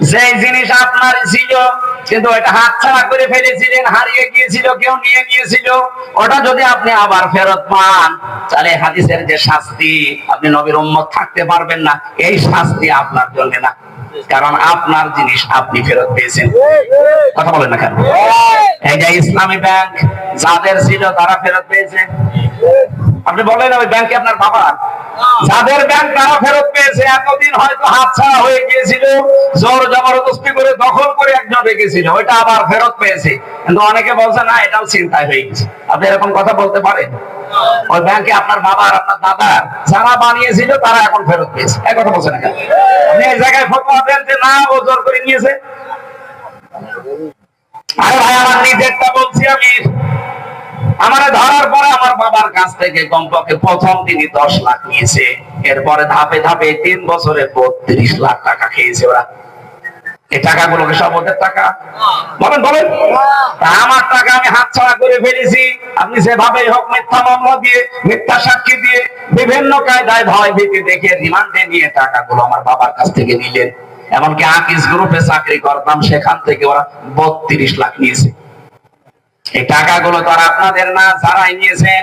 যে জিনিস আপনার ছিল কিন্তু এটা হাতছাড়া করে ফেলেছিলেন, হারিয়ে গিয়েছিল, কেউ নিয়ে নিয়েছিল, ওটা যদি আপনি আবার ফেরত পান, তাহলে হাদিসের যে শাস্তি, আপনি নবীর উম্মত থাকতে পারবেন না, এই শাস্তি আপনার জন্য না, কারণ আপনার জিনিস আপনি ফেরত পেয়েছেন। কথা বলেন না কেন? এই যে ইসলামী ব্যাংক যাদের ছিল তারা ফেরত পেয়েছে। আপনি বলেন ওই ব্যাংকে আপনার বাবার, যাদের ব্যাংক তারা ফেরত পেয়েছে। এতদিন হয়তো হাতছাড়া হয়ে গিয়েছিল, জোর জবরদস্তি করে দখল করে একজন রেখেছিল, ওইটা আবার ফেরত পেয়েছে। কিন্তু অনেকে বলছে না, এটাও চিন্তায় হয়ে গেছে। আপনি এরকম কথা বলতে পারেন? ওই ব্যাংকে আপনার বাবার, আপনার দাদার যারা বানিয়েছিল তারা এখন ফেরত পেয়েছে। এক কথা বলছেন না কেন? আপনি এই জায়গায় ফতোয়া দেন যে না, ও জোর করে নিয়েছে। আরে ভাই, আমার নিজেরটা বলছি আমি। আমার ধরার পরে আমার বাবার কাছ থেকে কমপক্ষে প্রথম তিনি 10 লাখ নিয়েছে, এরপরে ধাপে ধাপে 3 বছরে 32 লাখ টাকা খেয়েছে ওরা। এই টাকাগুলোকে সব ওদের টাকা? বলেন বলেন। আমার টাকা আমি হাতছাড়া করে ফেলেছি। আপনি যেভাবে হোক মিথ্যা মামলা দিয়ে, মিথ্যা সাক্ষী দিয়ে, বিভিন্ন কায়দায় ভয় ভীতি দেখে রিমান্ডে নিয়ে টাকাগুলো আমার বাবার কাছ থেকে নিলেন। এমনকি আকিস গ্রুপে চাকরি করতাম, সেখান থেকে ওরা 32 লাখ নিয়েছে। এই টাকাগুলো তো আর আপনাদের না, যারাই নিয়েছেন।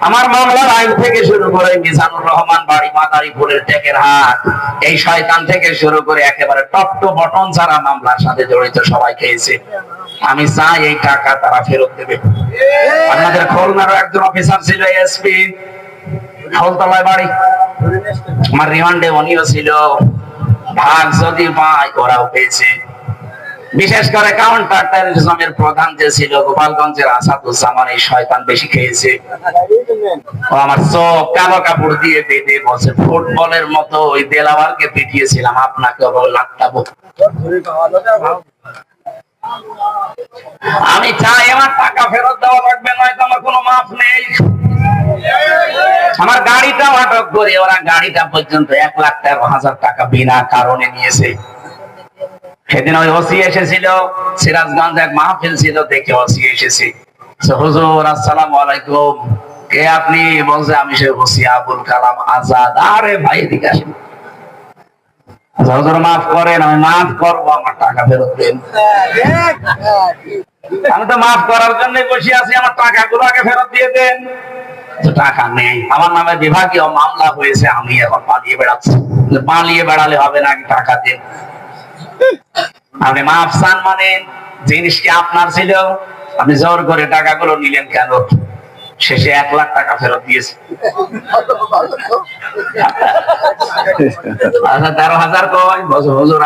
আমার মামলার আইন থেকে শুরু করে মিজানুর রহমান বাড়ি, মাদারীপুরের টেকের হাট, এই শয়তান থেকে শুরু করে একেবারে টপ টু বটন যারা মামলার সাথে জড়িত সবাই খেয়েছে। আমি চাই এই টাকা তারা ফেরত দেবে। আপনাদের খুলনারও একজন অফিসার ছিল, এসপি, খোলতলায় বাড়ি, আমার রিমান্ডে উনিও ছিল। ভাগ যদি পায় ওরাও পেয়েছে। বিশেষ করে কাউন্টার টেররিজমের প্রধান যে ছিল গোপালগঞ্জের আসাদুজ্জামান, এই শয়তান বেশি খেয়েছে। ও আমার চোখ কালো কাপড় দিয়ে বেঁধে বসে, ফুটবলের মতো ওই দেলাওয়ারকে পিটিয়েছিলাম, আপনাকে লাট্টাবো। আমি চাই আমার টাকা ফেরত দেওয়া লাগবে, নয়তো আমার কোনো মাফ নেই। আমার গাড়িটা আটক করে ওরা গাড়িটা পর্যন্ত 1,13,000 টাকা বিনা কারণে নিয়েছে। সেদিন ওই ওসি এসেছিল, সিরাজগঞ্জ এক মাহফিল ছিল, দেখে ওসি এসেছে। হুজুর আসসালামু আলাইকুম, কে আপনি? বলছে আমি সে ওসি আবুল কালাম আজাদ। আরে ভাই এদিকে আসেন। হুজুর মাফ করেন। আমি মাফ করবো, আমার টাকা ফেরত দেন। আমি তো মাফ করার জন্য বসে আছি, আমার টাকাগুলো আগে ফেরত দিয়ে দেন। টাকা নেই, আমার নামে বিভাগীয় মামলা হয়েছে, আমি এখন পালিয়ে বেড়াচ্ছি। পালিয়ে বেড়ালে হবে না, আগে টাকা দেন। আপনি মাফ চান মানে জিনিস কি আপনার ছিল, আপনি জোর করে টাকাগুলো নিলেন কেন? শেষে 1 লাখ টাকা ফেরত দিয়েছে। 13,000 কই? হুজুর